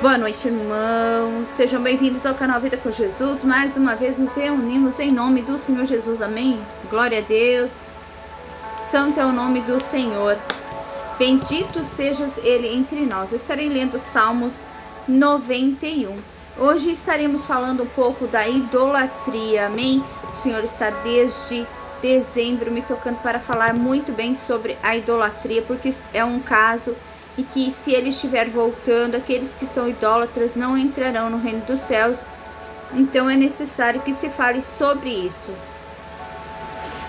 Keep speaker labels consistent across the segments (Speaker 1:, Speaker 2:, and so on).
Speaker 1: Boa noite, irmãos. Sejam bem-vindos ao canal Vida com Jesus. Mais uma vez nos reunimos em nome do Senhor Jesus. Amém? Glória a Deus. Santo é o nome do Senhor. Bendito sejas Ele entre nós. Eu estarei lendo Salmos 91. Hoje estaremos falando um pouco da idolatria. Amém? O Senhor está desde dezembro me tocando para falar muito bem sobre a idolatria, porque é um caso e que, se ele estiver voltando, aqueles que são idólatras não entrarão no reino dos céus. Então é necessário que se fale sobre isso.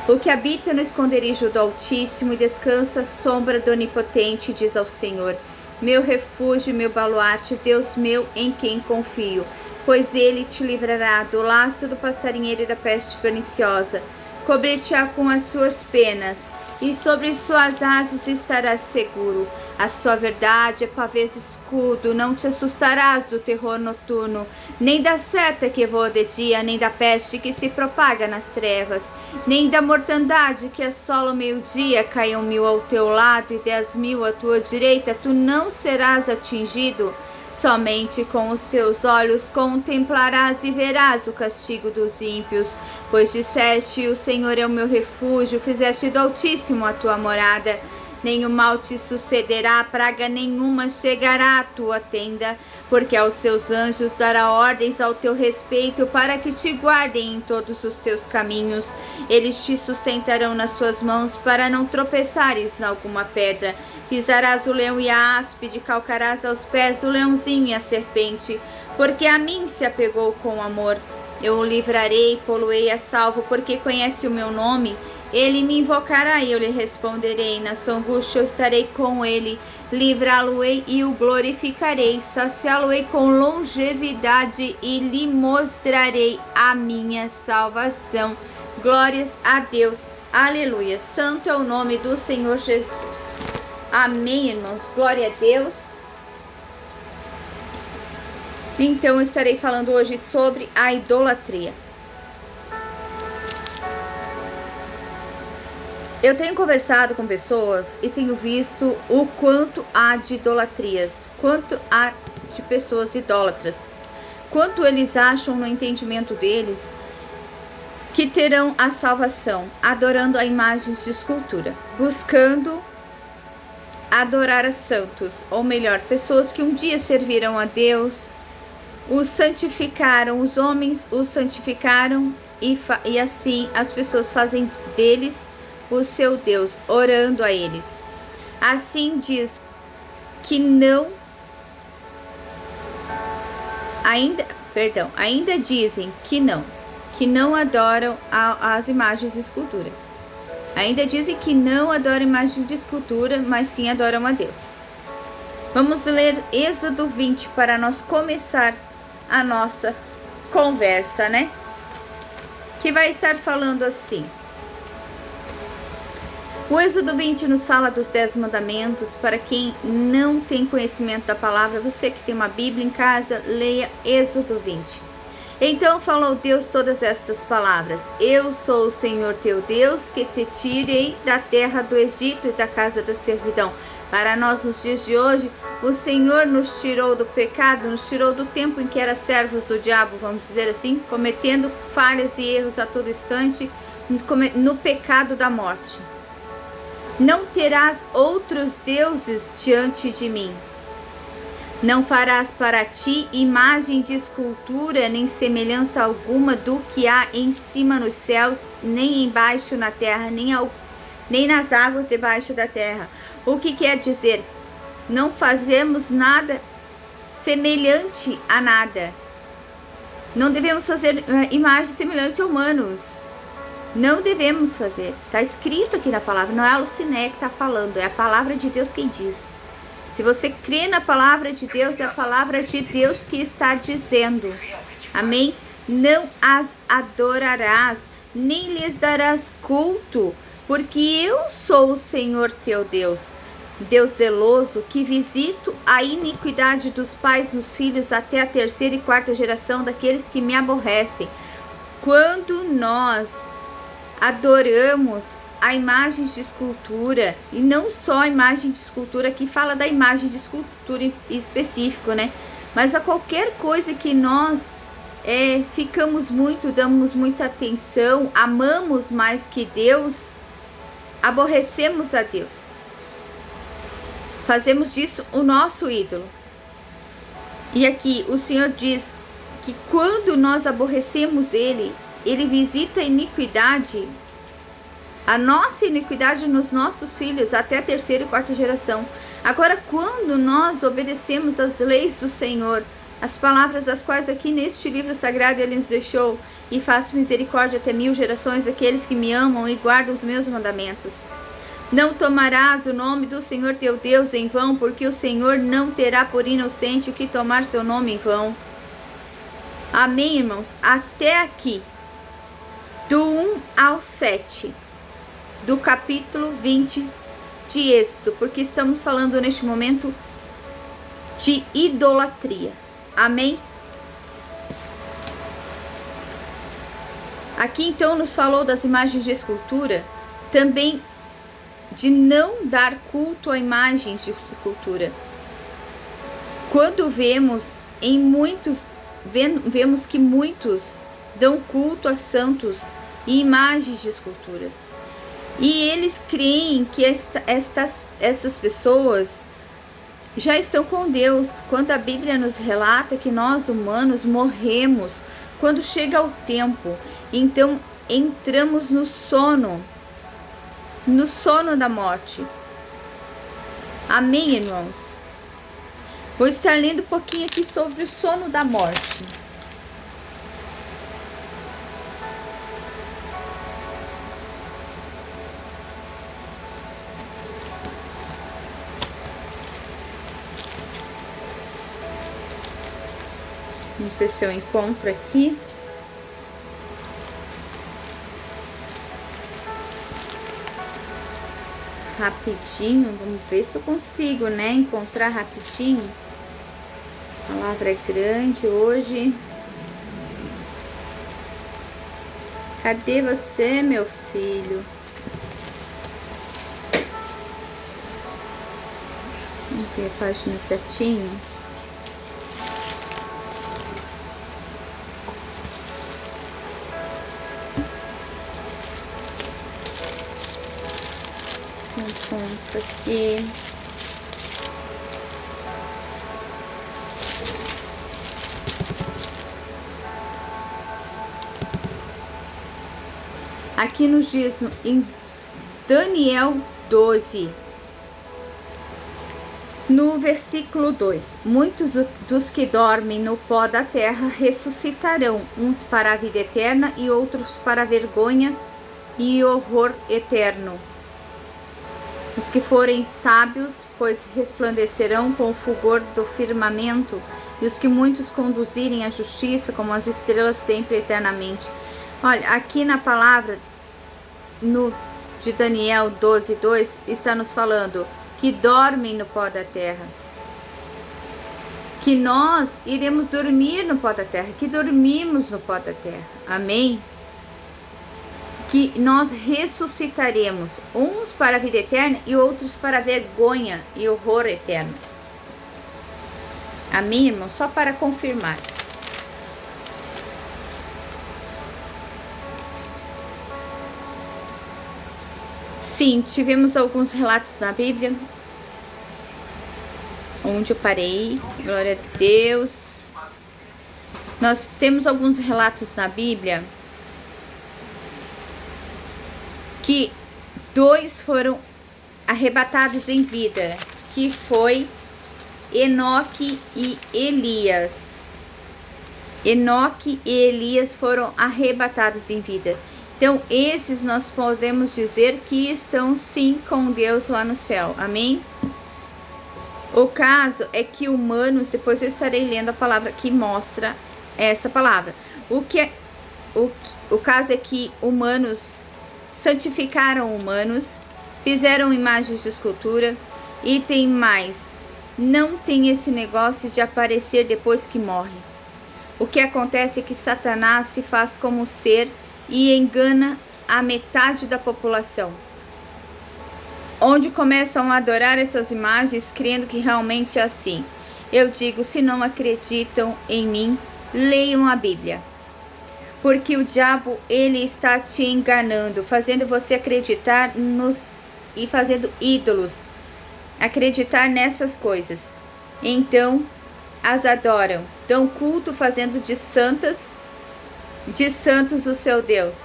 Speaker 1: O que habita no esconderijo do Altíssimo e descansa à sombra do Onipotente, diz ao Senhor: meu refúgio, meu baluarte, Deus meu, em quem confio. Pois ele te livrará do laço do passarinheiro e da peste perniciosa. Cobrir-te-á com as suas penas, e sobre suas asas estarás seguro. A sua verdade é pavês escudo. Não te assustarás do terror noturno, nem da seta que voa de dia, nem da peste que se propaga nas trevas, nem da mortandade que assola o meio-dia. Caiam 1000 ao teu lado e 10.000 à tua direita, tu não serás atingido. Somente com os teus olhos contemplarás e verás o castigo dos ímpios, pois disseste: o Senhor é o meu refúgio, fizeste do Altíssimo a tua morada. Nenhum mal te sucederá, praga nenhuma chegará à tua tenda, porque aos seus anjos dará ordens ao teu respeito, para que te guardem em todos os teus caminhos. Eles te sustentarão nas suas mãos, para não tropeçares em alguma pedra. Pisarás o leão e a áspide, calcarás aos pés o leãozinho e a serpente, porque a mim se apegou com amor. Eu o livrarei, pô-lo-ei a salvo, porque conhece o meu nome. Ele me invocará e eu lhe responderei. Na sua angústia eu estarei com ele. Livrá-lo-ei e o glorificarei. Saciá-lo-ei com longevidade e lhe mostrarei a minha salvação. Glórias a Deus. Aleluia. Santo é o nome do Senhor Jesus. Amém, irmãos. Glória a Deus. Então eu estarei falando hoje sobre a idolatria. Eu tenho conversado com pessoas e tenho visto o quanto há de idolatrias, quanto há de pessoas idólatras, quanto eles acham no entendimento deles que terão a salvação adorando a imagens de escultura, buscando adorar a santos, ou melhor, pessoas que um dia serviram a Deus, os santificaram, os homens os santificaram e assim as pessoas fazem deles o seu Deus, orando a eles. Assim diz que ainda dizem que não adoram as imagens de escultura. Ainda dizem que não adoram imagens de escultura, mas sim adoram a Deus. Vamos ler Êxodo 20 para nós começar a nossa conversa, né? Que vai estar falando assim. O Êxodo 20 nos fala dos 10 mandamentos. Para quem não tem conhecimento da palavra, você que tem uma Bíblia em casa, leia Êxodo 20. Então falou Deus todas estas palavras: eu sou o Senhor teu Deus, que te tirei da terra do Egito e da casa da servidão. Para nós, nos dias de hoje, o Senhor nos tirou do pecado, nos tirou do tempo em que era servos do diabo, vamos dizer assim, cometendo falhas e erros a todo instante, no pecado da morte. Não terás outros deuses diante de mim. Não farás para ti imagem de escultura, nem semelhança alguma do que há em cima nos céus, nem embaixo na terra, nem nas águas debaixo da terra. O que quer dizer? Não fazemos nada semelhante a nada. Não devemos fazer imagem semelhante a humanos. Não devemos fazer. Está escrito aqui na palavra. Não é a Luciné que está falando. É a palavra de Deus quem diz. Se você crê na palavra de Deus, é a palavra de Deus que está dizendo. Amém? Não as adorarás, nem lhes darás culto, porque eu sou o Senhor teu Deus. Deus zeloso, que visito a iniquidade dos pais nos filhos até a 3ª e 4ª geração daqueles que me aborrecem. Quando nós adoramos a imagens de escultura, e não só a imagem de escultura, que fala da imagem de escultura em específico, né? Mas a qualquer coisa que nós ficamos muito, damos muita atenção, amamos mais que Deus, aborrecemos a Deus. Fazemos disso o nosso ídolo. E aqui o Senhor diz que quando nós aborrecemos Ele, Ele visita a iniquidade, a nossa iniquidade nos nossos filhos, até a terceira e quarta geração. Agora, quando nós obedecemos as leis do Senhor, as palavras das quais aqui neste livro sagrado Ele nos deixou, e faço misericórdia até 1000 gerações daqueles que me amam e guardam os meus mandamentos. Não tomarás o nome do Senhor teu Deus em vão, porque o Senhor não terá por inocente o que tomar seu nome em vão. Amém, irmãos? Até aqui, do 1 ao 7, do capítulo 20 de Êxodo, porque estamos falando neste momento de idolatria. Amém? Aqui então nos falou das imagens de escultura, também de não dar culto a imagens de escultura. Quando vemos que muitos dão culto a santos e imagens de esculturas. E eles creem que essas pessoas já estão com Deus, quando a Bíblia nos relata que nós humanos morremos quando chega o tempo. Então entramos no sono da morte. Amém, irmãos? Vou estar lendo um pouquinho aqui sobre o sono da morte. Não sei se eu encontro aqui. Rapidinho, vamos ver se eu consigo, né? Encontrar rapidinho. A palavra é grande hoje. Cadê você, meu filho? Vamos ver a página certinho. Encontro aqui. Aqui nos diz em Daniel 12, no versículo 2: muitos dos que dormem no pó da terra ressuscitarão, uns para a vida eterna e outros para a vergonha e horror eterno. Os que forem sábios, pois resplandecerão com o fulgor do firmamento, e os que muitos conduzirem a justiça como as estrelas sempre eternamente. Olha, aqui na palavra de Daniel 12:2 está nos falando que dormem no pó da terra, que nós iremos dormir no pó da terra, que dormimos no pó da terra. Amém? Que nós ressuscitaremos, uns para a vida eterna e outros para a vergonha e horror eterno. Amém, irmão? Só para confirmar. Sim, tivemos alguns relatos na Bíblia, onde eu parei, glória a Deus. Nós temos alguns relatos na Bíblia que 2 foram arrebatados em vida, que foi Enoque e Elias. Enoque e Elias foram arrebatados em vida. Então, esses nós podemos dizer que estão sim com Deus lá no céu. Amém? O caso é que humanos, depois eu estarei lendo a palavra que mostra essa palavra. O caso é que humanos santificaram humanos, fizeram imagens de escultura e tem mais. Não tem esse negócio de aparecer depois que morre. O que acontece é que Satanás se faz como ser e engana a metade da população, onde começam a adorar essas imagens, crendo que realmente é assim. Eu digo, se não acreditam em mim, leiam a Bíblia. Porque o diabo, ele está te enganando, fazendo você acreditar e fazendo ídolos, acreditar nessas coisas. Então, as adoram, dão culto fazendo de santos o seu Deus.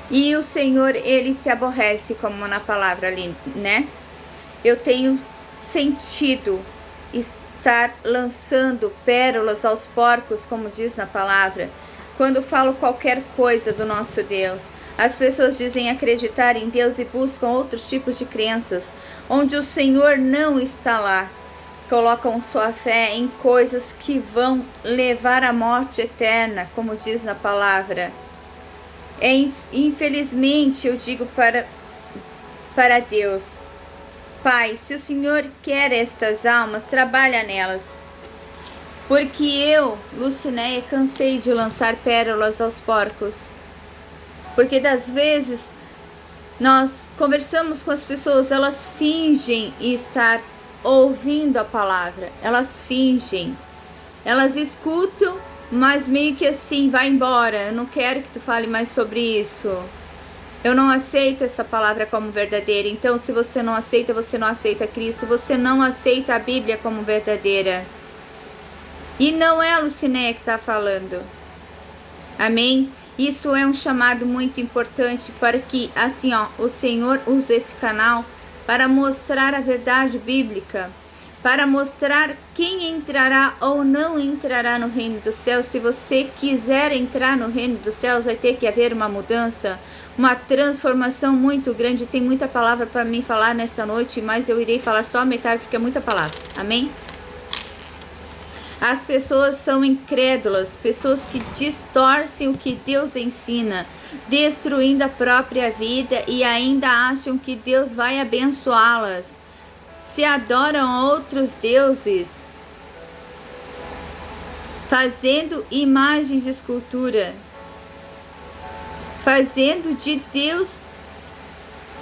Speaker 1: E o Senhor, ele se aborrece, como na palavra ali, né? Eu tenho sentido estar lançando pérolas aos porcos, como diz na palavra. Quando falo qualquer coisa do nosso Deus, as pessoas dizem acreditar em Deus e buscam outros tipos de crenças, onde o Senhor não está lá. Colocam sua fé em coisas que vão levar à morte eterna, como diz na palavra. Infelizmente, eu digo para Deus, Pai, se o Senhor quer estas almas, trabalha nelas. Porque eu, Lucinéia, cansei de lançar pérolas aos porcos. Porque das vezes nós conversamos com as pessoas, elas fingem estar ouvindo a palavra, elas fingem, elas escutam, mas meio que assim, vai embora, eu não quero que tu fale mais sobre isso, eu não aceito essa palavra como verdadeira. Então, se você não aceita Cristo, você não aceita a Bíblia como verdadeira. E não é a Lucinéia que está falando, amém? Isso é um chamado muito importante para que, assim, o Senhor use esse canal para mostrar a verdade bíblica, para mostrar quem entrará ou não entrará no reino dos céus. Se você quiser entrar no reino dos céus, vai ter que haver uma mudança, uma transformação muito grande. Tem muita palavra para mim falar nessa noite, mas eu irei falar só a metade porque é muita palavra, amém? As pessoas são incrédulas, pessoas que distorcem o que Deus ensina, destruindo a própria vida e ainda acham que Deus vai abençoá-las. Se adoram outros deuses, fazendo imagens de escultura, fazendo de Deus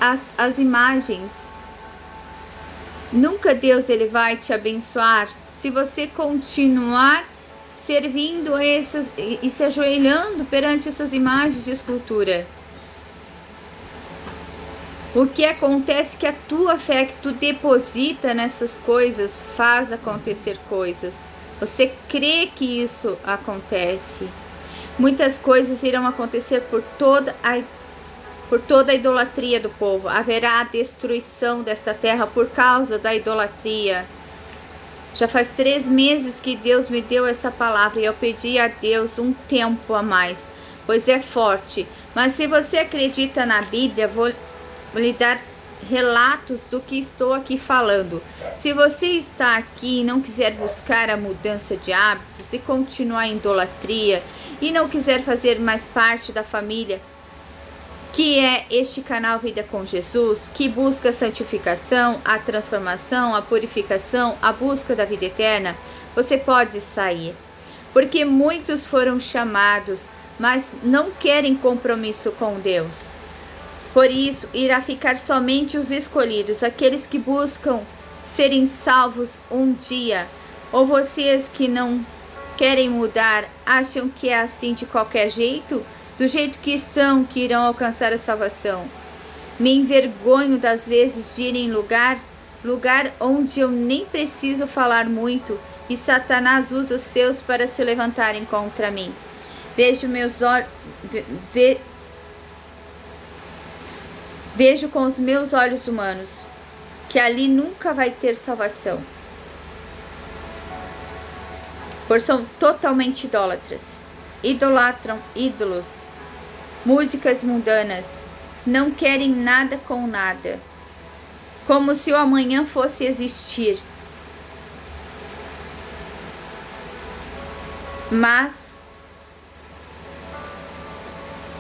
Speaker 1: as imagens. Nunca Deus ele vai te abençoar se você continuar servindo e se ajoelhando perante essas imagens de escultura. O que acontece é que a tua fé que tu deposita nessas coisas faz acontecer coisas. Você crê que isso acontece. Muitas coisas irão acontecer por toda a idolatria do povo. Haverá a destruição desta terra por causa da idolatria. Já faz 3 meses que Deus me deu essa palavra e eu pedi a Deus um tempo a mais, pois é forte. Mas se você acredita na Bíblia, vou lhe dar relatos do que estou aqui falando. Se você está aqui e não quiser buscar a mudança de hábitos e continuar em idolatria e não quiser fazer mais parte da família, que é este canal Vida com Jesus, que busca a santificação, a transformação, a purificação, a busca da vida eterna, você pode sair. Porque muitos foram chamados, mas não querem compromisso com Deus. Por isso, irá ficar somente os escolhidos, aqueles que buscam serem salvos um dia. Ou vocês que não querem mudar, acham que é assim de qualquer jeito? Do jeito que estão, que irão alcançar a salvação. Me envergonho das vezes de ir em lugar onde eu nem preciso falar muito, e Satanás usa os seus para se levantarem contra mim. Vejo com os meus olhos humanos que ali nunca vai ter salvação, pois são totalmente idólatras, idolatram ídolos, músicas mundanas, não querem nada com nada, como se o amanhã fosse existir. Mas,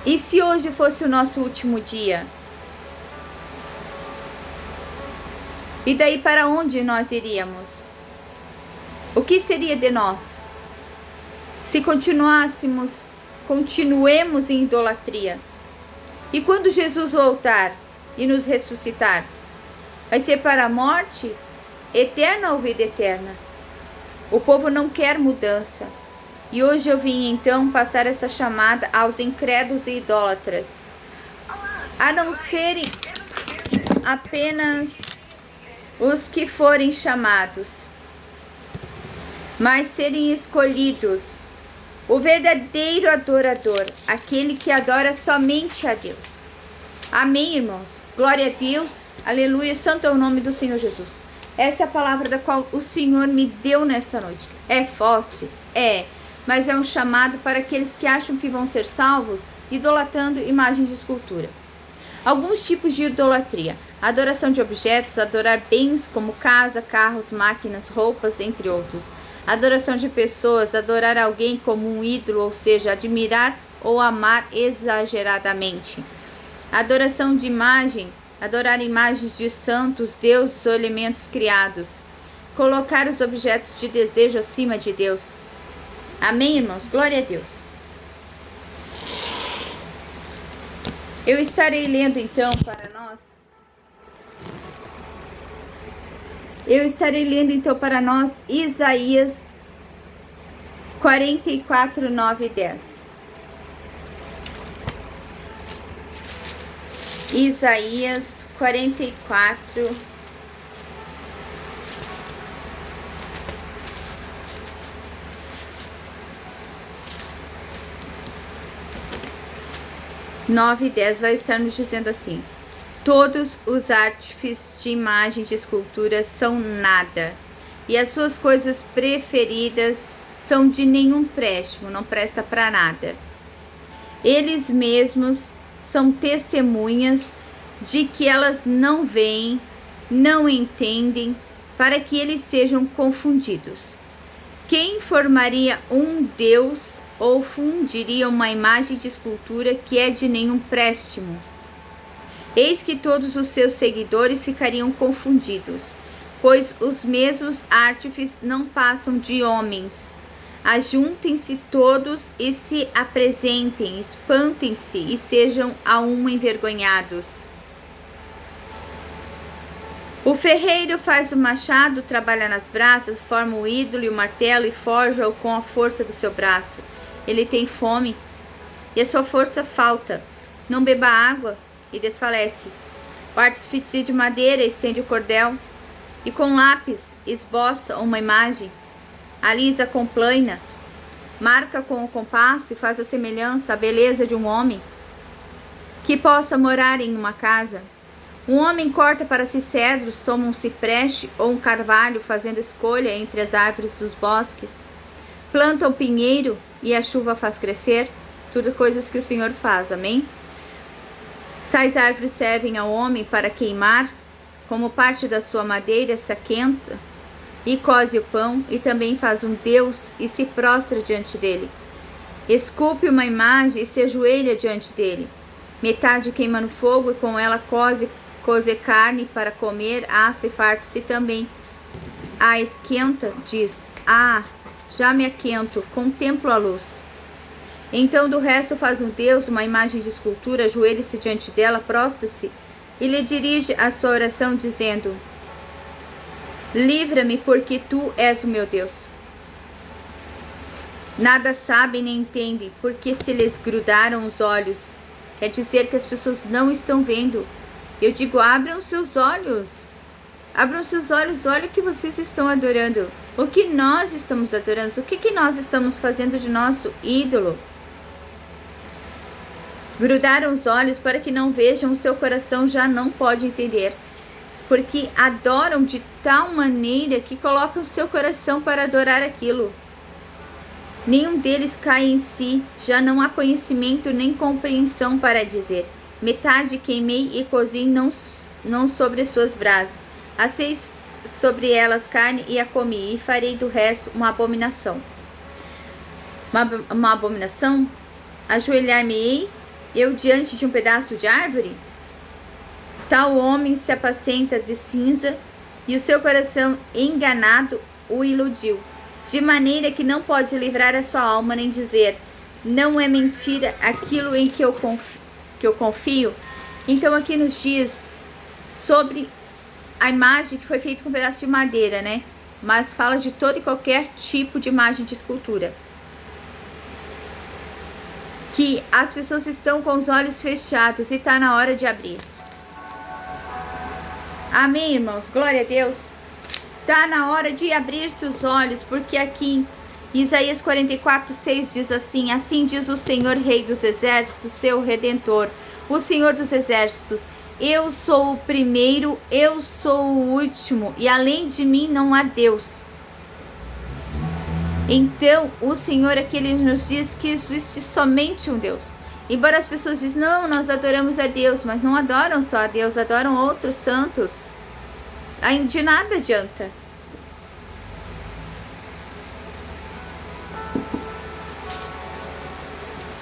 Speaker 1: e se hoje fosse o nosso último dia? E daí para onde nós iríamos? O que seria de nós? Se continuemos em idolatria. E quando Jesus voltar e nos ressuscitar, vai ser para a morte eterna ou vida eterna? O povo não quer mudança. E hoje eu vim então passar essa chamada aos incrédulos e idólatras, a não serem apenas os que forem chamados, mas serem escolhidos, o verdadeiro adorador, aquele que adora somente a Deus. Amém, irmãos? Glória a Deus, aleluia, santo é o nome do Senhor Jesus. Essa é a palavra da qual o Senhor me deu nesta noite. É forte? É, mas é um chamado para aqueles que acham que vão ser salvos idolatrando imagens de escultura. Alguns tipos de idolatria: adoração de objetos, adorar bens como casa, carros, máquinas, roupas, entre outros. Adoração de pessoas, adorar alguém como um ídolo, ou seja, admirar ou amar exageradamente. Adoração de imagem, adorar imagens de santos, deuses ou elementos criados. Colocar os objetos de desejo acima de Deus. Amém, irmãos? Glória a Deus. Eu estarei lendo então para nós. Isaías 44, 9 e 10. Isaías 44, 9 e 10 vai estar nos dizendo assim: todos os artífices de imagem de escultura são nada, e as suas coisas preferidas são de nenhum préstimo, não presta para nada. Eles mesmos são testemunhas de que elas não veem, não entendem, para que eles sejam confundidos. Quem formaria um Deus ou fundiria uma imagem de escultura que é de nenhum préstimo? Eis que todos os seus seguidores ficariam confundidos, pois os mesmos artífices não passam de homens. Ajuntem-se todos e se apresentem, espantem-se e sejam a uma envergonhados. O ferreiro faz o machado, trabalha nas braças, forma o ídolo e o martelo e forja-o com a força do seu braço. Ele tem fome e a sua força falta. Não beba água e desfalece. O artífice de madeira estende o cordel e com lápis esboça uma imagem. Alisa com plana, marca com o compasso e faz a semelhança, a beleza de um homem que possa morar em uma casa. Um homem corta para si cedros, toma um cipreste ou um carvalho, fazendo escolha entre as árvores dos bosques. Planta um pinheiro e a chuva faz crescer. Tudo coisas que o Senhor faz, amém? Tais árvores servem ao homem para queimar, como parte da sua madeira se aquenta e coze o pão, e também faz um Deus e se prostra diante dele. Esculpe uma imagem e se ajoelha diante dele. Metade queima no fogo e com ela coze carne para comer, assa e farta-se também. A esquenta, diz: ah, já me aquento, contemplo a luz. Então do resto faz um Deus, uma imagem de escultura, ajoelha-se diante dela, prostra-se e lhe dirige a sua oração, dizendo: livra-me, porque tu és o meu Deus. Nada sabem nem entendem, porque se lhes grudaram os olhos. Quer dizer que as pessoas não estão vendo. Eu digo: abram seus olhos. Abram seus olhos, olha o que vocês estão adorando. O que nós estamos adorando? O que nós estamos fazendo de nosso ídolo? Grudaram os olhos para que não vejam, o seu coração já não pode entender. Porque adoram de tal maneira que colocam o seu coração para adorar aquilo. Nenhum deles cai em si, já não há conhecimento nem compreensão para dizer: metade queimei e cozi não sobre suas brasas. Assei sobre elas carne e a comi, e farei do resto uma abominação. Uma abominação? Ajoelhar-me-ei eu diante de um pedaço de árvore? Tal homem se apacenta de cinza, e o seu coração enganado o iludiu, de maneira que não pode livrar a sua alma, nem dizer: não é mentira aquilo em que eu confio. Então aqui nos diz sobre a imagem que foi feita com um pedaço de madeira, né? mas fala de todo e qualquer tipo de imagem de escultura. Que as pessoas estão com os olhos fechados e está na hora de abrir. Amém, irmãos? Glória a Deus. Está na hora de abrir seus olhos, porque aqui em Isaías 44:6 diz assim: assim diz o Senhor, Rei dos Exércitos, seu Redentor, o Senhor dos Exércitos: eu sou o primeiro, eu sou o último, e além de mim não há Deus. Então, o Senhor aqui ele nos diz que existe somente um Deus. Embora as pessoas dizem, não, nós adoramos a Deus, mas não adoram só a Deus, adoram outros santos. Aí de nada adianta.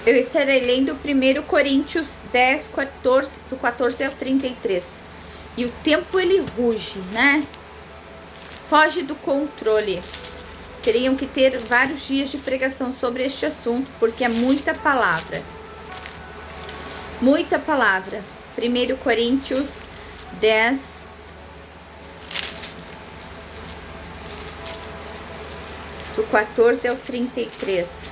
Speaker 1: Eu estarei lendo 1 Coríntios 10, 14, do 14 ao 33. E o tempo ele ruge, né? Foge do controle. Teriam que ter vários dias de pregação sobre este assunto, porque é muita palavra. Muita palavra. 1 Coríntios 10, do 14 ao 33.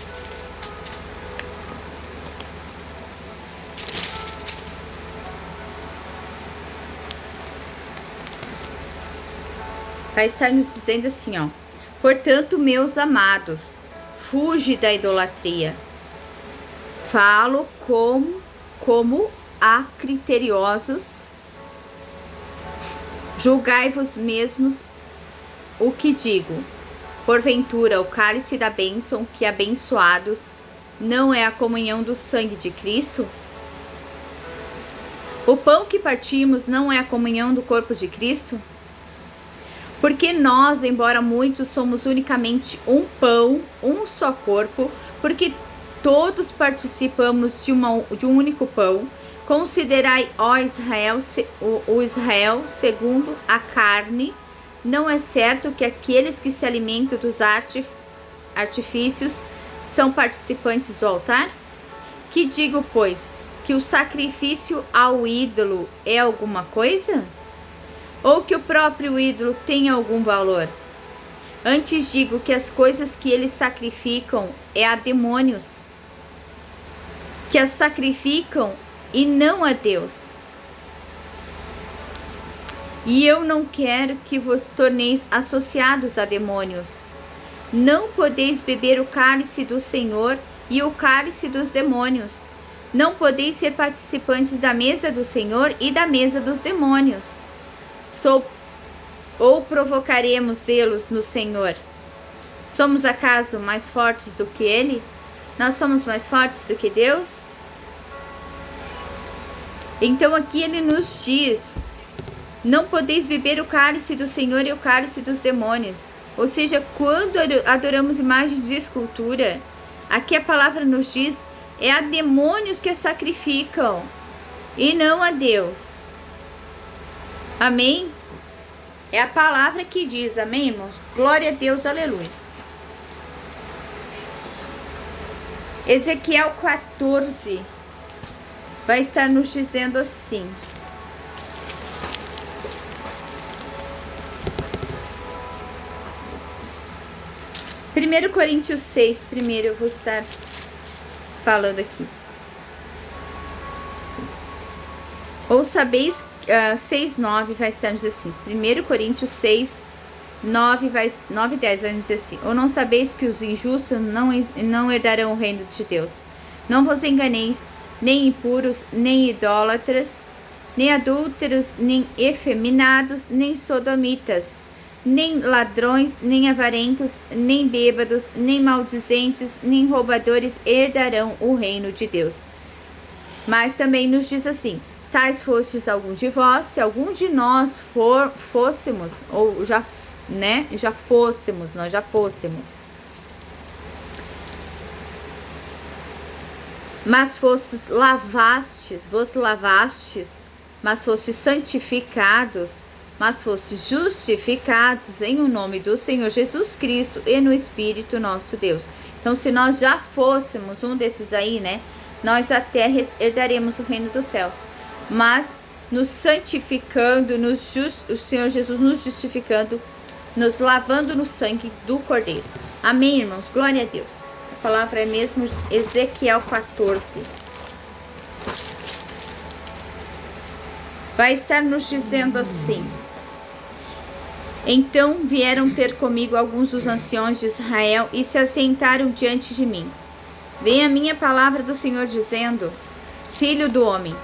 Speaker 1: Vai estar nos dizendo assim, ó: portanto, meus amados, fuge da idolatria. Falo como a criteriosos, julgai-vos mesmos o que digo. Porventura, o cálice da bênção que abençoados não é a comunhão do sangue de Cristo? O pão que partimos não é a comunhão do corpo de Cristo? Porque nós, embora muitos, somos unicamente um pão, um só corpo, porque todos participamos de um único pão. Considerai, ó Israel, o Israel segundo a carne. Não é certo que aqueles que se alimentam dos artifícios são participantes do altar? Que digo, pois, que o sacrifício ao ídolo é alguma coisa? Ou que o próprio ídolo tem algum valor? Antes digo que as coisas que eles sacrificam é a demônios, que as sacrificam e não a Deus. E eu não quero que vos torneis associados a demônios. Não podeis beber o cálice do Senhor e o cálice dos demônios. Não podeis ser participantes da mesa do Senhor e da mesa dos demônios. Ou provocaremos zelos no Senhor? Somos acaso mais fortes do que Ele? Nós somos mais fortes do que Deus? Então aqui ele nos diz: não podeis beber o cálice do Senhor e o cálice dos demônios. Ou seja, quando adoramos imagens de escultura, aqui a palavra nos diz, é a demônios que a sacrificam e não a Deus. Amém? É a palavra que diz, amém, irmãos? Glória a Deus, aleluia. Ezequiel 14 vai estar nos dizendo assim: 1 Coríntios 6, primeiro eu vou estar falando aqui. Ou sabeis, 6:9 vai estar nos assim. 1 Coríntios 6, 9 e 10 vai nos dizer assim: ou não sabeis que os injustos não herdarão o reino de Deus? Não vos enganeis, nem impuros, nem idólatras, nem adúlteros, nem efeminados, nem sodomitas, nem ladrões, nem avarentos, nem bêbados, nem maldizentes, nem roubadores herdarão o reino de Deus. Mas também nos diz assim: tais fostes alguns de vós, se algum de nós fôssemos, ou já, né, nós já fôssemos. Mas vos lavastes, mas fostes santificados, mas fostes justificados em o nome do Senhor Jesus Cristo e no Espírito nosso Deus. Então, se nós já fôssemos um desses aí, né, nós até herdaremos o reino dos céus. Mas nos santificando, o Senhor Jesus nos justificando, nos lavando no sangue do Cordeiro. Amém, irmãos? Glória a Deus. A palavra é mesmo Ezequiel 14. Vai estar nos dizendo assim: então vieram ter comigo alguns dos anciões de Israel e se assentaram diante de mim. Vem a minha palavra do Senhor dizendo: filho do homem,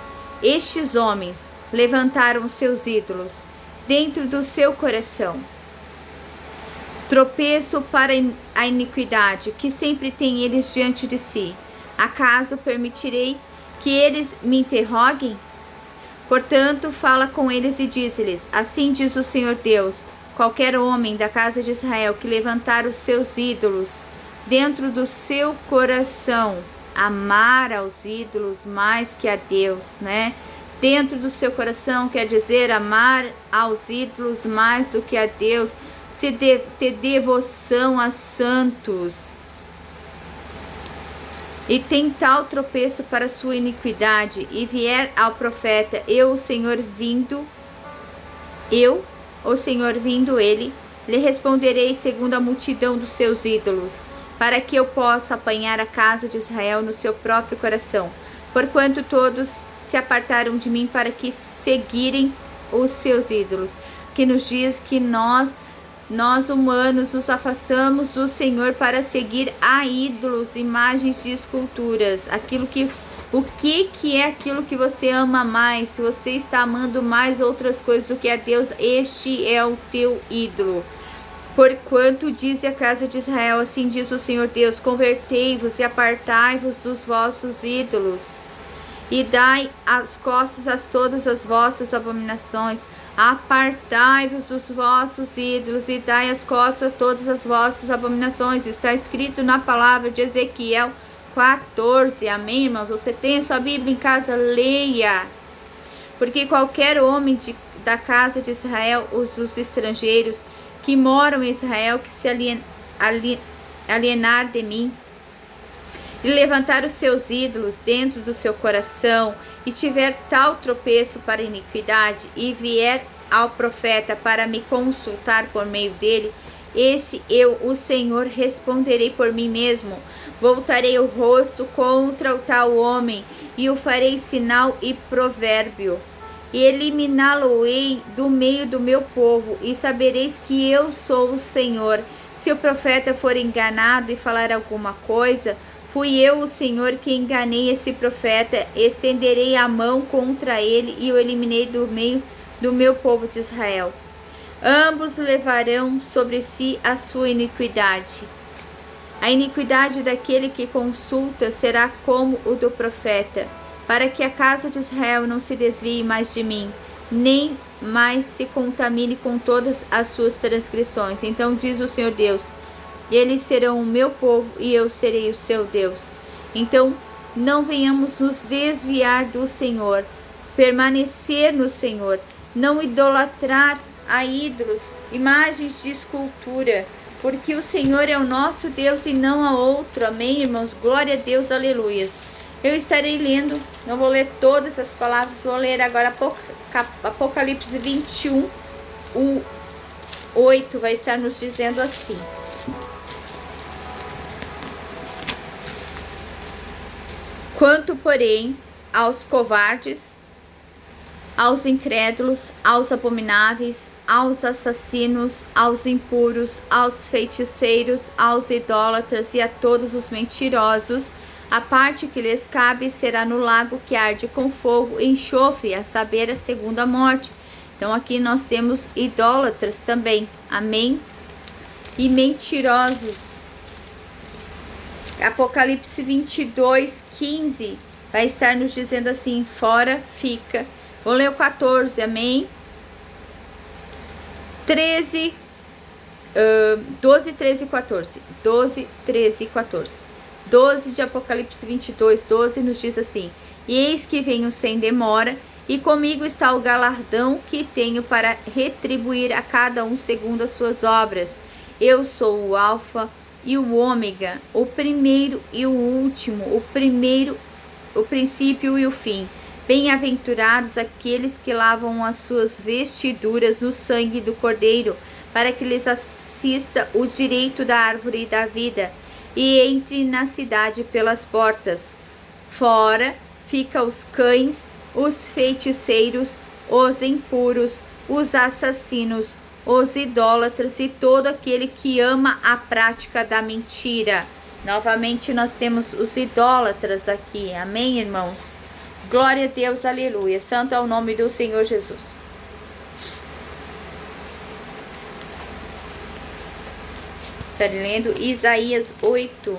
Speaker 1: estes homens levantaram seus ídolos dentro do seu coração. Tropeço para a iniquidade que sempre tem eles diante de si. Acaso permitirei que eles me interroguem? Portanto, fala com eles e diz-lhes: assim diz o Senhor Deus: qualquer homem da casa de Israel que levantar os seus ídolos dentro do seu coração, amar aos ídolos mais que a Deus, né? Dentro do seu coração quer dizer amar aos ídolos mais do que a Deus, ter devoção a santos. E tem tal tropeço para sua iniquidade, e vier ao profeta, o Senhor vindo, ele, lhe responderei segundo a multidão dos seus ídolos, para que eu possa apanhar a casa de Israel no seu próprio coração, porquanto todos se apartaram de mim para que seguirem os seus ídolos. Que nos diz que nós humanos nos afastamos do Senhor para seguir a ídolos, imagens de esculturas. O que é aquilo que você ama mais? Se você está amando mais outras coisas do que a Deus, este é o teu ídolo. Porquanto diz a casa de Israel, assim diz o Senhor Deus: convertei-vos e apartai-vos dos vossos ídolos, e dai as costas a todas as vossas abominações. Apartai-vos dos vossos ídolos e dai as costas a todas as vossas abominações. Está escrito na palavra de Ezequiel 14. Amém, irmãos? Você tem a sua Bíblia em casa? Leia. Porque qualquer homem da casa de Israel, os estrangeiros que moram em Israel, que se alienar de mim, e levantar os seus ídolos dentro do seu coração, e tiver tal tropeço para a iniquidade, e vier ao profeta para me consultar por meio dele, esse eu, o Senhor, responderei por mim mesmo. Voltarei o rosto contra o tal homem, e o farei sinal e provérbio, e eliminá-lo-ei do meio do meu povo, e sabereis que eu sou o Senhor. Se o profeta for enganado e falar alguma coisa, fui eu, o Senhor, que enganei esse profeta. Estenderei a mão contra ele e o eliminei do meio do meu povo de Israel. Ambos levarão sobre si a sua iniquidade. A iniquidade daquele que consulta será como o do profeta, para que a casa de Israel não se desvie mais de mim, nem mais se contamine com todas as suas transgressões. Então diz o Senhor Deus: eles serão o meu povo e eu serei o seu Deus. Então não venhamos nos desviar do Senhor, permanecer no Senhor, não idolatrar a ídolos, imagens de escultura, porque o Senhor é o nosso Deus e não há outro. Amém, irmãos? Glória a Deus, aleluias. Eu estarei lendo, não vou ler todas as palavras, vou ler agora Apocalipse 21, o 8 vai estar nos dizendo assim: quanto, porém, aos covardes, aos incrédulos, aos abomináveis, aos assassinos, aos impuros, aos feiticeiros, aos idólatras e a todos os mentirosos, a parte que lhes cabe será no lago que arde com fogo e enxofre, a saber, a segunda morte. Então aqui nós temos idólatras também, amém? E mentirosos. Apocalipse 22, 15 vai estar nos dizendo assim: fora fica. Vou ler o 14, amém? 12, 13 e 14. 12, 13 e 14. 12 de Apocalipse 22, 12 nos diz assim: e eis que venho sem demora, e comigo está o galardão que tenho para retribuir a cada um segundo as suas obras. Eu sou o Alfa e o Ômega, o primeiro e o último, o princípio e o fim. Bem-aventurados aqueles que lavam as suas vestiduras no sangue do Cordeiro, para que lhes assista o direito da árvore da vida, e entre na cidade pelas portas. Fora fica os cães, os feiticeiros, os impuros, os assassinos, os idólatras e todo aquele que ama a prática da mentira. Novamente nós temos os idólatras aqui, amém, irmãos? Glória a Deus, aleluia. Santo é o nome do Senhor Jesus. Estarei lendo Isaías 8.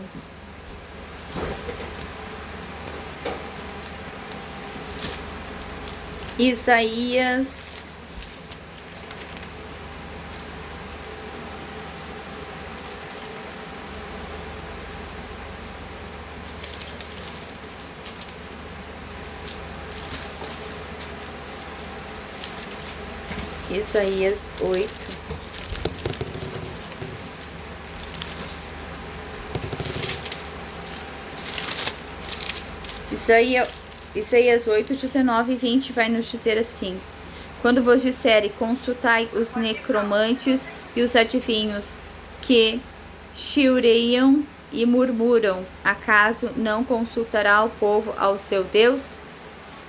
Speaker 1: Isaías 8. Isaías 8, 19 e 20 vai nos dizer assim: quando vos disserem, consultai os necromantes e os adivinhos, que chiureiam e murmuram, acaso não consultará o povo ao seu Deus?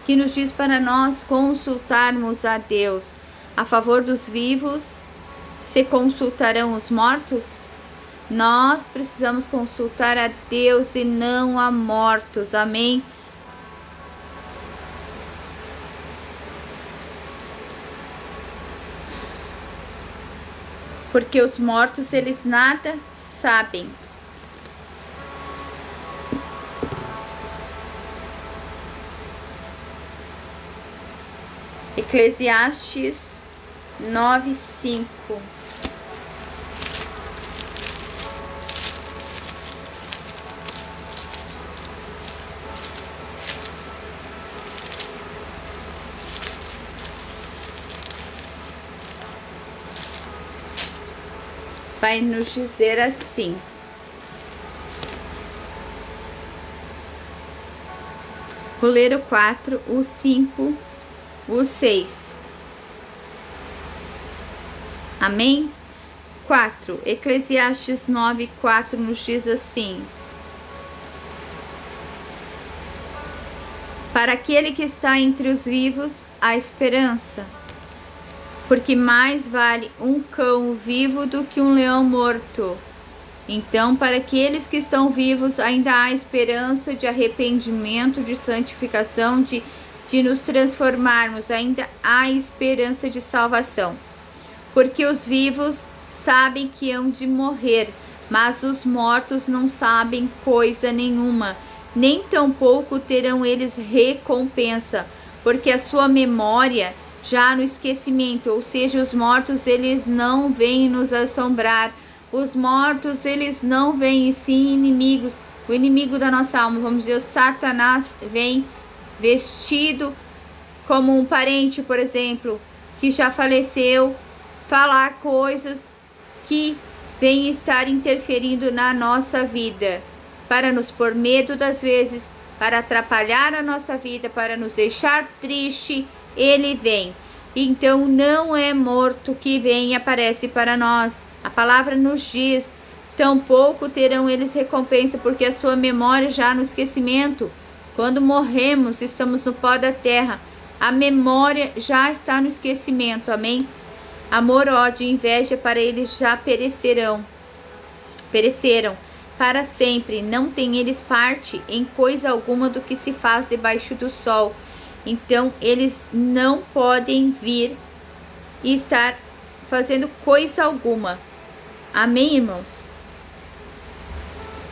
Speaker 1: Que nos diz para nós consultarmos a Deus. A favor dos vivos, se consultarão os mortos? Nós precisamos consultar a Deus e não a mortos, amém? Porque os mortos, eles nada sabem. Eclesiastes 9:5. Vai nos dizer assim: vou ler o 4, o 5, o 6. Amém? 4. Eclesiastes 9:4 nos diz assim: para aquele que está entre os vivos, há esperança, porque mais vale um cão vivo do que um leão morto. Então, para aqueles que estão vivos, ainda há esperança de arrependimento, de santificação, de nos transformarmos, ainda há esperança de salvação. Porque os vivos sabem que hão de morrer, mas os mortos não sabem coisa nenhuma, nem tampouco terão eles recompensa, porque a sua memória já no esquecimento, ou seja, os mortos, eles não vêm nos assombrar, os mortos, eles não vêm, e sim inimigos, o inimigo da nossa alma, vamos dizer, o Satanás vem vestido como um parente, por exemplo, que já faleceu, falar coisas que vêm estar interferindo na nossa vida, para nos pôr medo das vezes, para atrapalhar a nossa vida, para nos deixar triste, ele vem. Então não é morto que vem e aparece para nós. A palavra nos diz: tampouco terão eles recompensa, porque a sua memória já no esquecimento. Quando morremos, estamos no pó da terra. A memória já está no esquecimento, amém? Amor, ódio e inveja para eles já pereceram para sempre. Não tem eles parte em coisa alguma do que se faz debaixo do sol. Então eles não podem vir e estar fazendo coisa alguma. Amém, irmãos?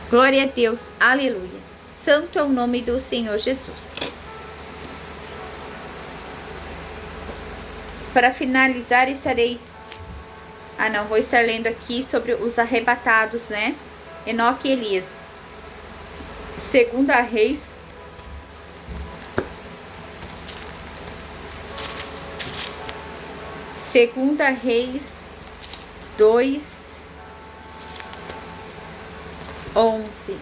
Speaker 1: Glória a Deus, aleluia. Santo é o nome do Senhor Jesus. Para finalizar, vou estar lendo aqui sobre os arrebatados, né? Enoque e Elias. 2 Reis 2:11.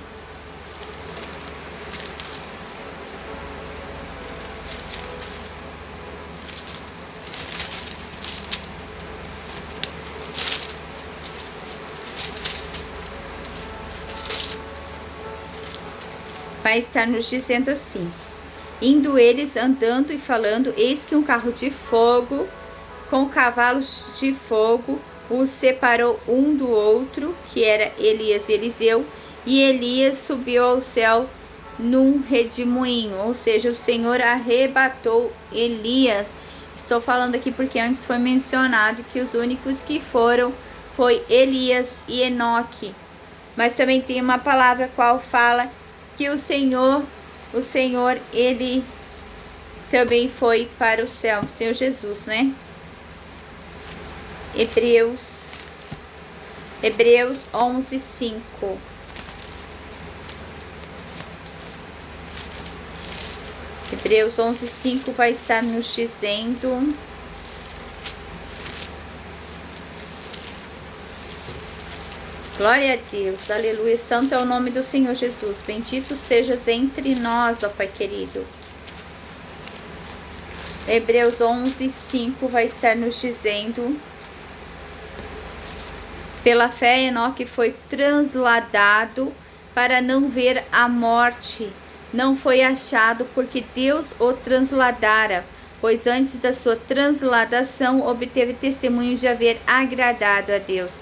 Speaker 1: vai estar nos dizendo assim: indo eles andando e falando, eis que um carro de fogo com cavalos de fogo os separou um do outro, que era Elias e Eliseu, e Elias subiu ao céu num redemoinho, ou seja, o Senhor arrebatou Elias. Estou falando aqui porque antes foi mencionado que os únicos que foram foi Elias e Enoque, mas também tem uma palavra qual fala que o Senhor, ele também foi para o céu, o Senhor Jesus, né? Hebreus 11:5. Hebreus 11:5 vai estar nos dizendo: glória a Deus, aleluia, santo é o nome do Senhor Jesus, bendito sejas entre nós, ó Pai querido. Hebreus 11:5 vai estar nos dizendo: pela fé Enoque foi transladado para não ver a morte, não foi achado porque Deus o transladara, pois antes da sua transladação obteve testemunho de haver agradado a Deus.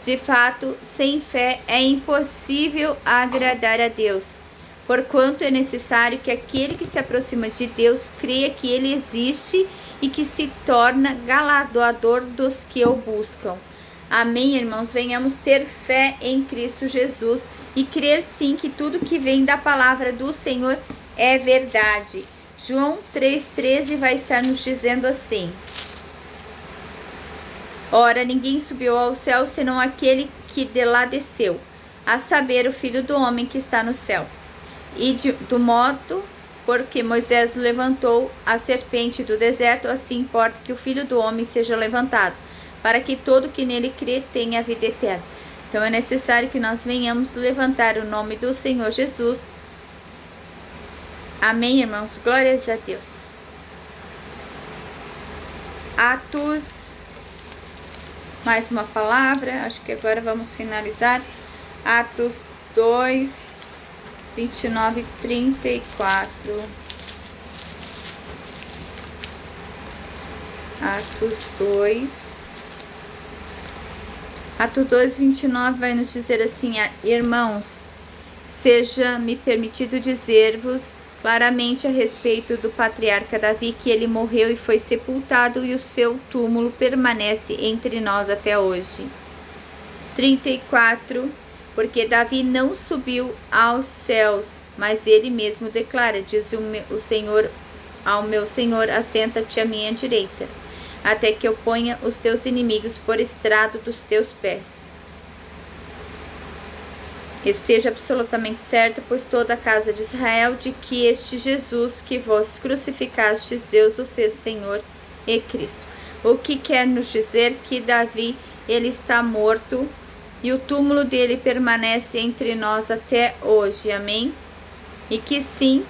Speaker 1: De fato, sem fé é impossível agradar a Deus, porquanto é necessário que aquele que se aproxima de Deus creia que ele existe e que se torna galardoador dos que o buscam. Amém, irmãos? Venhamos ter fé em Cristo Jesus e crer sim que tudo que vem da palavra do Senhor é verdade. João 3,13 vai estar nos dizendo assim: ora, ninguém subiu ao céu senão aquele que de lá desceu, a saber, o Filho do Homem que está no céu. E do modo porque Moisés levantou a serpente do deserto, assim importa que o Filho do Homem seja levantado, para que todo que nele crê tenha a vida eterna. Então é necessário que nós venhamos levantar o nome do Senhor Jesus. Amém, irmãos? Glórias a Deus. Atos, mais uma palavra, acho que agora vamos finalizar. Atos 2, 29 e 34. Atos 2, 29 vai nos dizer assim: irmãos, seja-me permitido dizer-vos claramente a respeito do patriarca Davi, que ele morreu e foi sepultado, e o seu túmulo permanece entre nós até hoje. 34, porque Davi não subiu aos céus, mas ele mesmo declara, diz o Senhor ao meu Senhor, assenta-te à minha direita, até que eu ponha os teus inimigos por estrado dos teus pés. Esteja absolutamente certo, pois toda a casa de Israel, de que este Jesus que vós crucificastes, Deus o fez Senhor e Cristo. O que quer nos dizer que Davi, ele está morto e o túmulo dele permanece entre nós até hoje, amém? E que sim,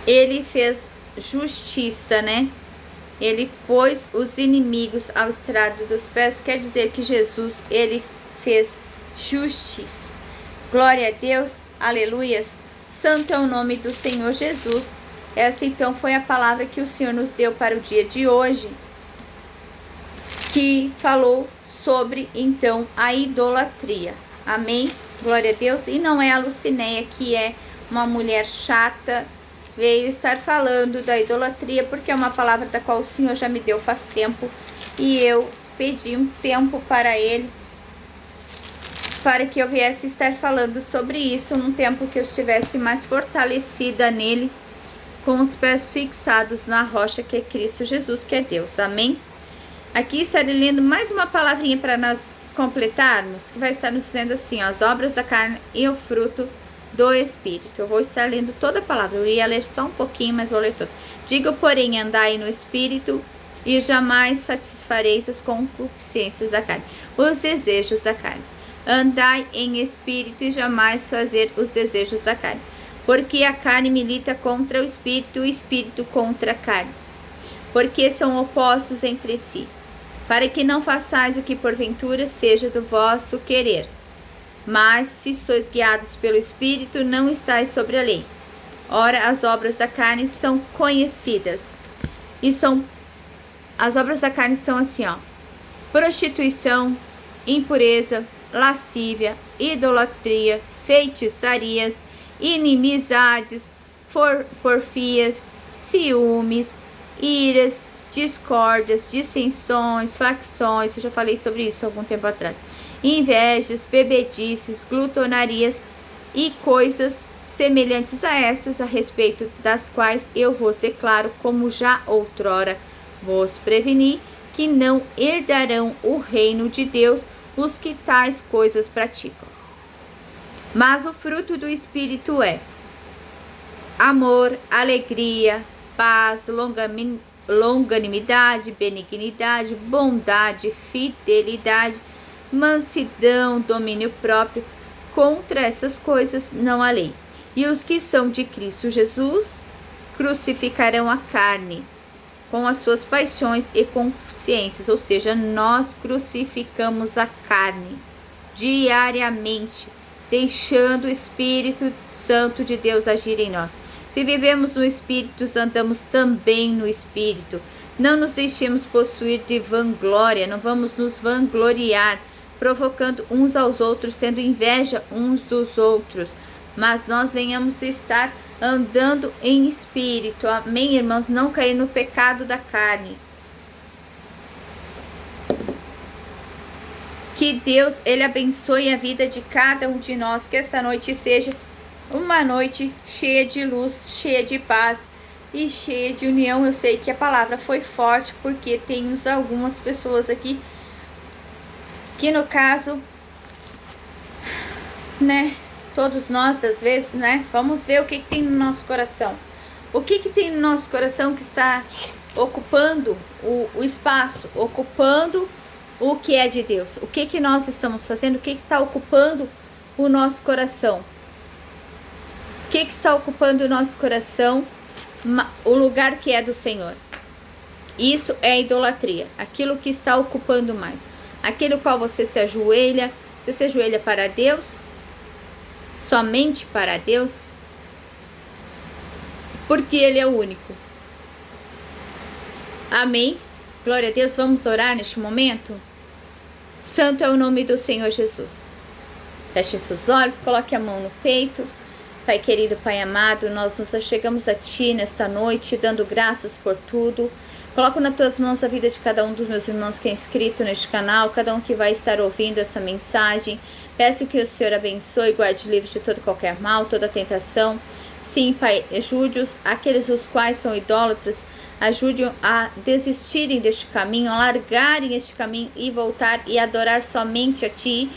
Speaker 1: ele fez justiça, né? Ele pôs os inimigos ao estrado dos pés, quer dizer que Jesus, ele fez justiça. Glória a Deus, aleluias, santo é o nome do Senhor Jesus. Essa então foi a palavra que o Senhor nos deu para o dia de hoje, que falou sobre então a idolatria, amém? Glória a Deus. E não é a Lucinéia, que é uma mulher chata, veio estar falando da idolatria, porque é uma palavra da qual o Senhor já me deu faz tempo, e eu pedi um tempo para ele, para que eu viesse estar falando sobre isso, num tempo que eu estivesse mais fortalecida nele, com os pés fixados na rocha que é Cristo Jesus, que é Deus, amém? Aqui estarei lendo mais uma palavrinha para nós completarmos, que vai estar nos dizendo assim, ó, as obras da carne e o fruto do Espírito. Eu vou estar lendo toda a palavra, eu ia ler só um pouquinho, mas vou ler toda. Digo, porém, andai no Espírito, e jamais satisfareis as concupiscências da carne, os desejos da carne. Andai em Espírito, e jamais fazer os desejos da carne, porque a carne milita contra o Espírito contra a carne, porque são opostos entre si, para que não façais o que porventura seja do vosso querer. Mas se sois guiados pelo Espírito, não estáis sobre a lei. Ora, as obras da carne são conhecidas. As obras da carne são assim, ó: prostituição, impureza, lascívia, idolatria, feitiçarias, inimizades, porfias, ciúmes, iras, discórdias, dissensões, facções. Eu já falei sobre isso há algum tempo atrás. Invejas, bebedices, glutonarias e coisas semelhantes a essas, a respeito das quais eu vos declaro, como já outrora vos preveni, que não herdarão o reino de Deus os que tais coisas praticam. Mas o fruto do Espírito é amor, alegria, paz, longanimidade, benignidade, bondade, fidelidade, mansidão, domínio próprio. Contra essas coisas não há lei. E os que são de Cristo Jesus crucificarão a carne com as suas paixões e consciências. Ou seja, nós crucificamos a carne diariamente, deixando o Espírito Santo de Deus agir em nós. Se vivemos no Espírito, andamos também no Espírito. Não nos deixemos possuir de vanglória, não vamos nos vangloriar, provocando uns aos outros, tendo inveja uns dos outros. Mas nós venhamos estar andando em Espírito. Amém, irmãos? Não cair no pecado da carne. Que Deus, Ele abençoe a vida de cada um de nós. Que essa noite seja uma noite cheia de luz, cheia de paz e cheia de união. Eu sei que a palavra foi forte, porque temos algumas pessoas aqui que, no caso, né, todos nós, às vezes, né, vamos ver o que tem no nosso coração. O que tem no nosso coração que está ocupando o espaço, ocupando o que é de Deus? O que nós estamos fazendo? O que está ocupando o nosso coração? O que está ocupando o nosso coração? O lugar que é do Senhor. Isso é idolatria. Aquilo que está ocupando mais. Aquele qual você se ajoelha para Deus, somente para Deus, porque Ele é o único. Amém? Glória a Deus. Vamos orar neste momento? Santo é o nome do Senhor Jesus. Feche seus olhos, coloque a mão no peito. Pai querido, Pai amado, nós nos achegamos a Ti nesta noite, dando graças por tudo. Coloco nas Tuas mãos a vida de cada um dos meus irmãos que é inscrito neste canal, cada um que vai estar ouvindo essa mensagem. Peço que o Senhor abençoe e guarde livre de todo qualquer mal, toda tentação. Sim, Pai, ajude-os, aqueles os quais são idólatras, ajude-os a desistirem deste caminho, a largarem este caminho e voltar e adorar somente a Ti,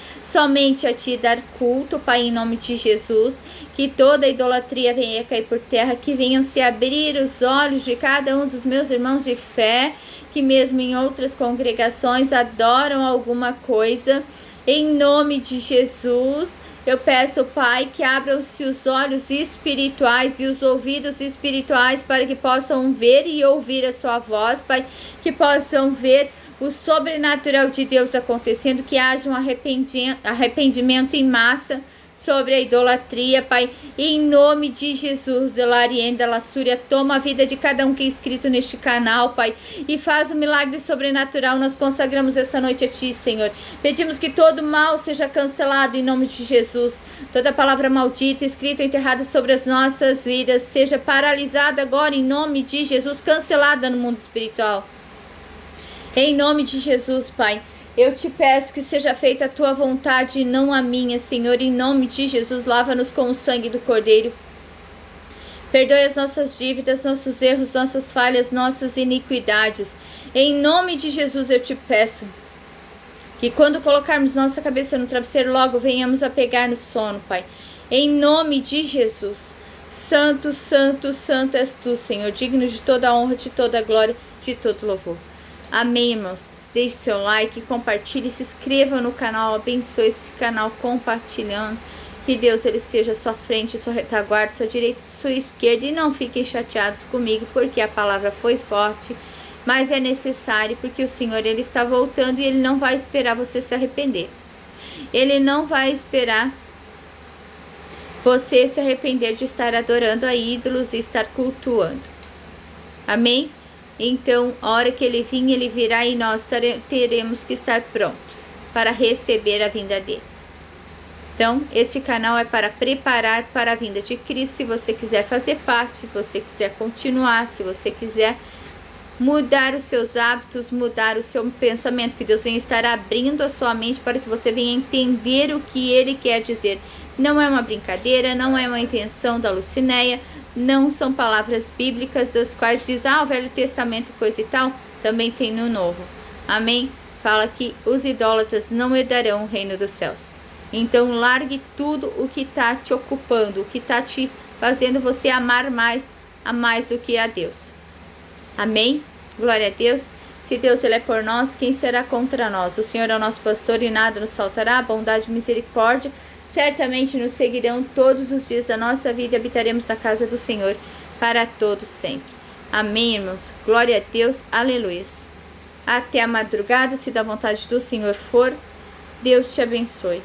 Speaker 1: dar culto, Pai, em nome de Jesus. Que toda idolatria venha cair por terra, que venham se abrir os olhos de cada um dos meus irmãos de fé, que mesmo em outras congregações adoram alguma coisa. Em nome de Jesus, eu peço, Pai, que abram-se os olhos espirituais e os ouvidos espirituais para que possam ver e ouvir a Sua voz, Pai, que possam ver o sobrenatural de Deus acontecendo, que haja um arrependimento em massa sobre a idolatria, Pai, em nome de Jesus. Elarienda Lassúria, toma a vida de cada um que é inscrito neste canal, Pai, e faz um milagre sobrenatural. Nós consagramos essa noite a Ti, Senhor. Pedimos que todo mal seja cancelado em nome de Jesus. Toda palavra maldita, escrita ou enterrada sobre as nossas vidas, seja paralisada agora em nome de Jesus, cancelada no mundo espiritual. Em nome de Jesus, Pai, eu te peço que seja feita a Tua vontade e não a minha, Senhor. Em nome de Jesus, lava-nos com o sangue do Cordeiro. Perdoe as nossas dívidas, nossos erros, nossas falhas, nossas iniquidades. Em nome de Jesus, eu te peço que quando colocarmos nossa cabeça no travesseiro, logo venhamos a pegar no sono, Pai. Em nome de Jesus. Santo, santo, santo és Tu, Senhor, digno de toda a honra, de toda a glória, de todo louvor. Amém, irmãos. Deixe seu like, compartilhe, se inscreva no canal, abençoe esse canal compartilhando. Que Deus ele seja a sua frente, a sua retaguarda, a sua direita, a sua esquerda. E não fiquem chateados comigo, porque a palavra foi forte, mas é necessário, porque o Senhor ele está voltando e Ele não vai esperar você se arrepender. Ele não vai esperar você se arrepender de estar adorando a ídolos e estar cultuando. Amém? Então, a hora que ele vir, ele virá e nós teremos que estar prontos para receber a vinda dele. Então, este canal é para preparar para a vinda de Cristo. Se você quiser fazer parte, se você quiser continuar, se você quiser mudar os seus hábitos, mudar o seu pensamento, que Deus venha estar abrindo a sua mente para que você venha entender o que Ele quer dizer. Não é uma brincadeira, não é uma invenção da Lucinéia, não são palavras bíblicas das quais diz, o Velho Testamento, coisa e tal, também tem no Novo. Amém? Fala que os idólatras não herdarão o reino dos céus. Então largue tudo o que está te ocupando, o que está te fazendo você amar mais a mais do que a Deus. Amém? Glória a Deus. Se Deus ele é por nós, quem será contra nós? O Senhor é o nosso pastor e nada nos faltará. Bondade e misericórdia certamente nos seguirão todos os dias da nossa vida e habitaremos na casa do Senhor para todos sempre. Amém, irmãos? Glória a Deus. Aleluia. Até a madrugada, se da vontade do Senhor for. Deus te abençoe.